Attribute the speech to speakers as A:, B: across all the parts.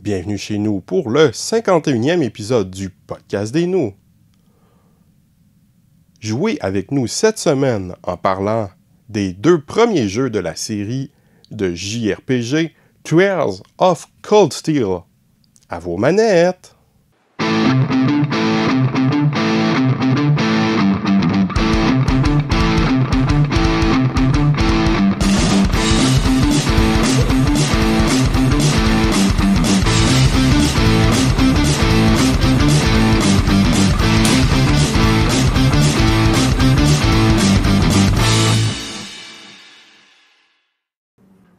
A: Bienvenue chez nous pour le 51e épisode du Podcast des Nous. Jouez avec nous cette semaine en parlant des deux premiers jeux de la série de JRPG Trails of Cold Steel. À vos manettes!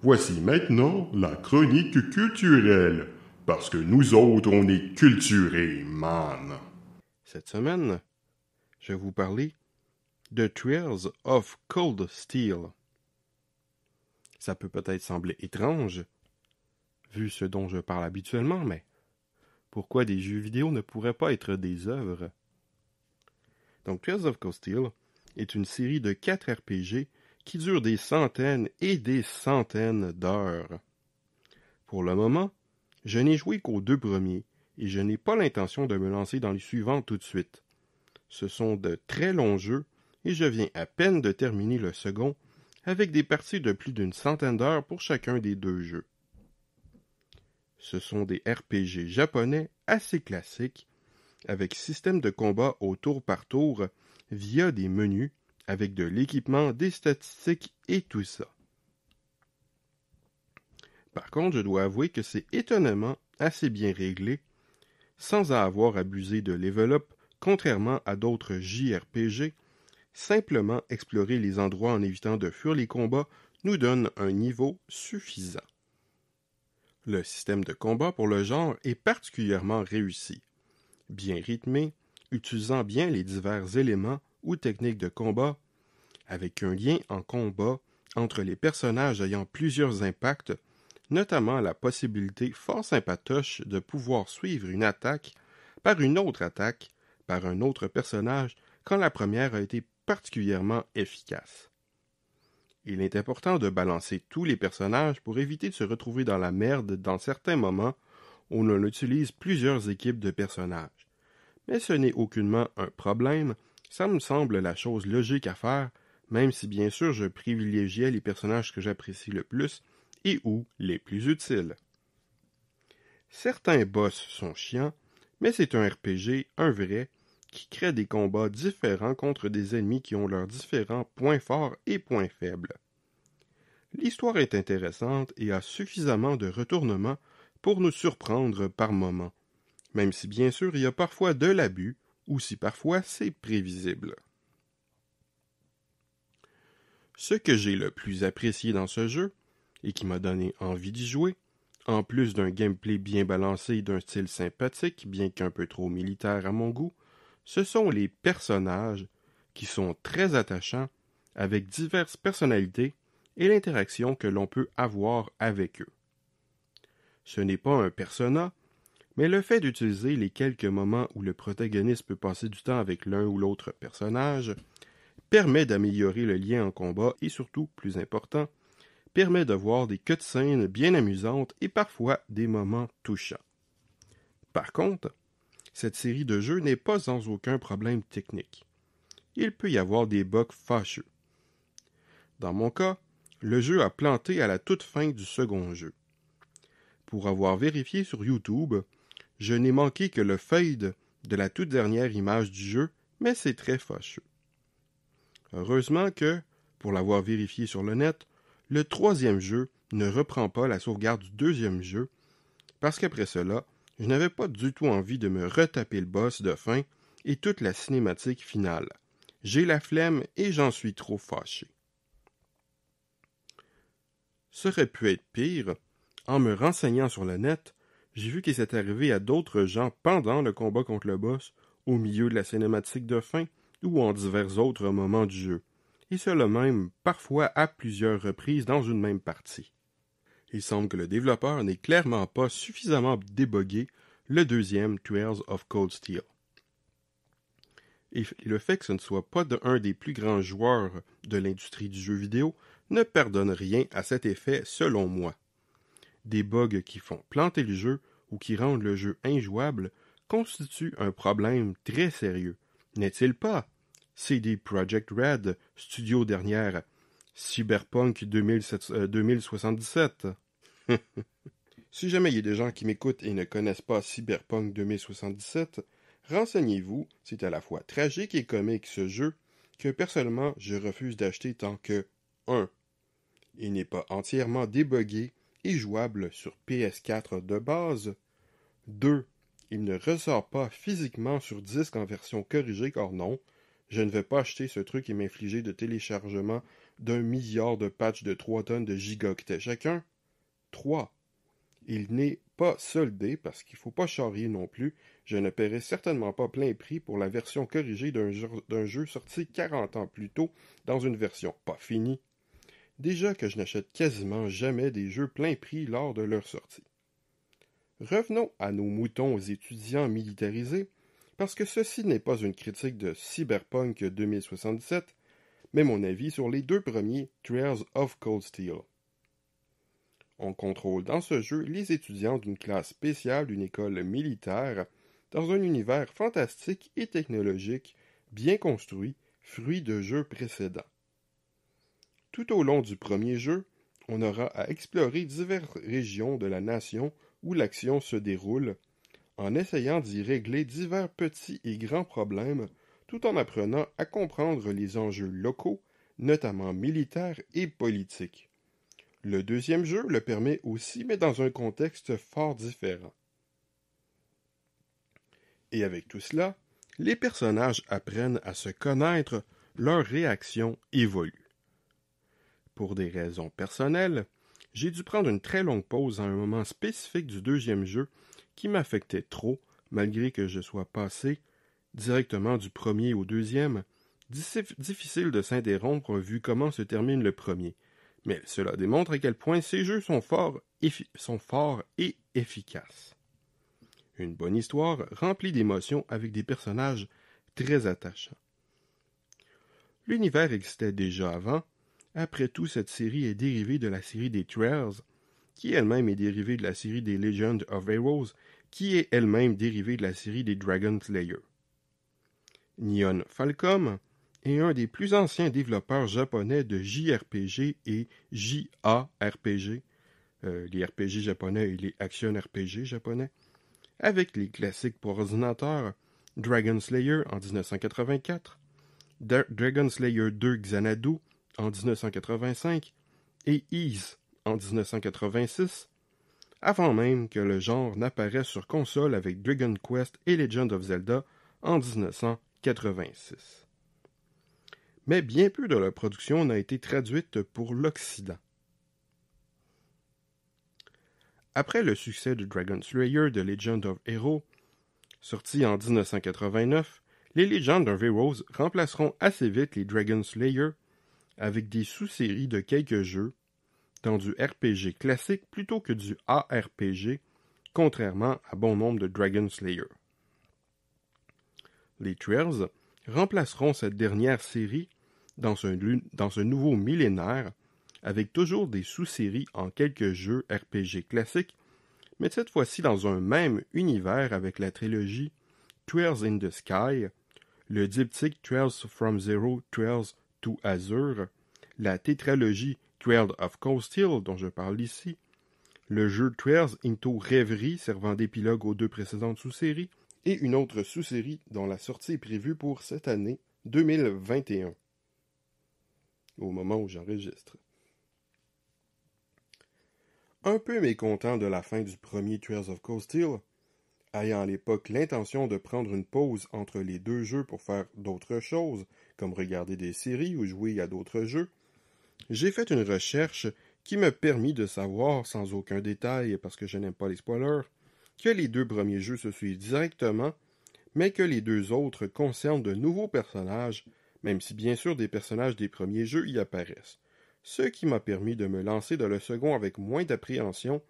B: Voici maintenant la chronique culturelle, parce que nous autres, on est culturés, man.
A: Cette semaine, je vais vous parler de Trails of Cold Steel. Ça peut peut-être sembler étrange, vu ce dont je parle habituellement, mais pourquoi des jeux vidéo ne pourraient pas être des œuvres? Donc, Trails of Cold Steel est une série de 4 RPG qui dure des centaines et des centaines d'heures. Pour le moment, je n'ai joué qu'aux 2 premiers et je n'ai pas l'intention de me lancer dans les suivants tout de suite. Ce sont de très longs jeux et je viens à peine de terminer le second avec des parties de plus d'une centaine d'heures pour chacun des 2 jeux. Ce sont des RPG japonais assez classiques avec système de combat au tour par tour via des menus avec de l'équipement, des statistiques et tout ça. Par contre, je dois avouer que c'est étonnamment assez bien réglé, sans avoir abusé de level up, contrairement à d'autres JRPG. Simplement explorer les endroits en évitant de fuir les combats nous donne un niveau suffisant. Le système de combat pour le genre est particulièrement réussi. Bien rythmé, utilisant bien les divers éléments ou techniques de combat, avec un lien en combat entre les personnages ayant plusieurs impacts, notamment la possibilité fort sympatoche de pouvoir suivre une attaque par une autre attaque par un autre personnage quand la première a été particulièrement efficace. Il est important de balancer tous les personnages pour éviter de se retrouver dans la merde dans certains moments où l'on utilise plusieurs équipes de personnages. Mais ce n'est aucunement un problème, ça me semble la chose logique à faire, même si bien sûr je privilégiais les personnages que j'apprécie le plus et ou les plus utiles. Certains boss sont chiants, mais c'est un RPG, un vrai, qui crée des combats différents contre des ennemis qui ont leurs différents points forts et points faibles. L'histoire est intéressante et a suffisamment de retournements pour nous surprendre par moments, même si bien sûr il y a parfois de l'abus, ou si parfois c'est prévisible. Ce que j'ai le plus apprécié dans ce jeu, et qui m'a donné envie d'y jouer, en plus d'un gameplay bien balancé et d'un style sympathique, bien qu'un peu trop militaire à mon goût, ce sont les personnages qui sont très attachants, avec diverses personnalités et l'interaction que l'on peut avoir avec eux. Ce n'est pas un persona, mais le fait d'utiliser les quelques moments où le protagoniste peut passer du temps avec l'un ou l'autre personnage permet d'améliorer le lien en combat et surtout, plus important, permet de voir des cutscenes bien amusantes et parfois des moments touchants. Par contre, cette série de jeux n'est pas sans aucun problème technique. Il peut y avoir des bugs fâcheux. Dans mon cas, le jeu a planté à la toute fin du second jeu. Pour avoir vérifié sur YouTube, je n'ai manqué que le fade de la toute dernière image du jeu, mais c'est très fâcheux. Heureusement que, pour l'avoir vérifié sur le net, le 3e jeu ne reprend pas la sauvegarde du 2e jeu, parce qu'après cela, je n'avais pas du tout envie de me retaper le boss de fin et toute la cinématique finale. J'ai la flemme et j'en suis trop fâché. Ça aurait pu être pire. En me renseignant sur le net, j'ai vu que c'est arrivé à d'autres gens pendant le combat contre le boss, au milieu de la cinématique de fin ou en divers autres moments du jeu, et cela même parfois à plusieurs reprises dans une même partie. Il semble que le développeur n'ait clairement pas suffisamment débogué le 2e Trails of Cold Steel. Et le fait que ce ne soit pas un des plus grands joueurs de l'industrie du jeu vidéo ne pardonne rien à cet effet selon moi. Des bugs qui font planter le jeu ou qui rendent le jeu injouable constituent un problème très sérieux. N'est-il pas? CD Projekt Red, studio derrière Cyberpunk 2077. Si jamais il y a des gens qui m'écoutent et ne connaissent pas Cyberpunk 2077, renseignez-vous, c'est à la fois tragique et comique ce jeu que personnellement je refuse d'acheter tant que 1. Il n'est pas entièrement débugué et jouable sur PS4 de base. 2. Il ne ressort pas physiquement sur disque en version corrigée car non, je ne vais pas acheter ce truc et m'infliger de téléchargement d'1 milliard de patchs de 3 tonnes de gigaoctets chacun. 3. Il n'est pas soldé parce qu'il ne faut pas charrier non plus. Je ne paierai certainement pas plein prix pour la version corrigée d'un jeu sorti 40 ans plus tôt dans une version pas finie. Déjà que je n'achète quasiment jamais des jeux plein prix lors de leur sortie. Revenons à nos moutons étudiants militarisés, parce que ceci n'est pas une critique de Cyberpunk 2077, mais mon avis sur les 2 premiers Trails of Cold Steel. On contrôle dans ce jeu les étudiants d'une classe spéciale d'une école militaire dans un univers fantastique et technologique bien construit, fruit de jeux précédents. Tout au long du premier jeu, on aura à explorer diverses régions de la nation où l'action se déroule, en essayant d'y régler divers petits et grands problèmes, tout en apprenant à comprendre les enjeux locaux, notamment militaires et politiques. Le deuxième jeu le permet aussi, mais dans un contexte fort différent. Et avec tout cela, les personnages apprennent à se connaître, leurs réactions évoluent. Pour des raisons personnelles, j'ai dû prendre une très longue pause à un moment spécifique du deuxième jeu qui m'affectait trop, malgré que je sois passé directement du premier au deuxième. Difficile de s'interrompre vu comment se termine le premier. Mais cela démontre à quel point ces jeux sont forts et efficaces. Une bonne histoire remplie d'émotions avec des personnages très attachants. L'univers existait déjà avant. Après tout, cette série est dérivée de la série des Trails, qui elle-même est dérivée de la série des Legends of Heroes, qui est elle-même dérivée de la série des Dragon Slayer. Nihon Falcom est un des plus anciens développeurs japonais de JRPG et JARPG, les RPG japonais et les Action RPG japonais, avec les classiques pour ordinateur Dragon Slayer en 1984, Dragon Slayer 2 Xanadu en 1985 et Ys en 1986, avant même que le genre n'apparaisse sur console avec Dragon Quest et Legend of Zelda en 1986. Mais bien peu de leur production n'a été traduite pour l'Occident. Après le succès de Dragon Slayer de Legend of Heroes, sorti en 1989, les Legend of Heroes remplaceront assez vite les Dragon Slayer avec des sous-séries de quelques jeux dans du RPG classique plutôt que du ARPG, contrairement à bon nombre de Dragon Slayer. Les Trails remplaceront cette dernière série dans un nouveau millénaire avec toujours des sous-séries en quelques jeux RPG classiques, mais cette fois-ci dans un même univers avec la trilogie Trails in the Sky, le diptyque Trails from Zero Trails to Azure, la tétralogie Trails of Cold Steel dont je parle ici, le jeu Trails into Rêverie servant d'épilogue aux 2 précédentes sous-séries, et une autre sous-série dont la sortie est prévue pour cette année 2021, au moment où j'enregistre. Un peu mécontent de la fin du premier Trails of Cold Steel, ayant à l'époque l'intention de prendre une pause entre les 2 jeux pour faire d'autres choses, comme regarder des séries ou jouer à d'autres jeux, j'ai fait une recherche qui me permit de savoir, sans aucun détail parce que je n'aime pas les spoilers, que les 2 premiers jeux se suivent directement, mais que les 2 autres concernent de nouveaux personnages, même si bien sûr des personnages des premiers jeux y apparaissent, ce qui m'a permis de me lancer dans le second avec moins d'appréhension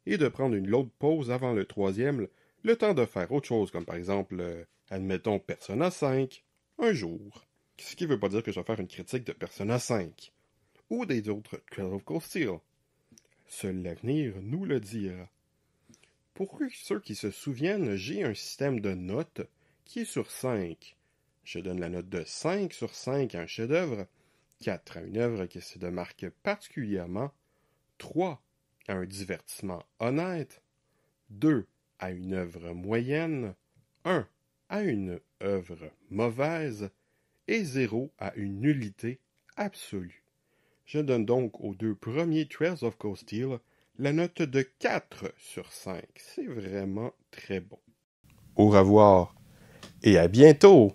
A: et de prendre une longue pause avant le troisième, le temps de faire autre chose, comme par exemple, admettons Persona 5, un jour. Ce qui ne veut pas dire que je vais faire une critique de Persona 5, ou des autres Trails of Cold Steel. Seul l'avenir nous le dira. Pour ceux qui se souviennent, j'ai un système de notes qui est sur 5. Je donne la note de 5 sur 5 à un chef-d'œuvre, 4 à une œuvre qui se démarque particulièrement, 3 à un divertissement honnête, 2 à une œuvre moyenne, 1 à une œuvre mauvaise et 0 à une nullité absolue. Je donne donc aux 2 premiers Trails of Cold Steel la note de 4 sur 5. C'est vraiment très bon. Au revoir et à bientôt!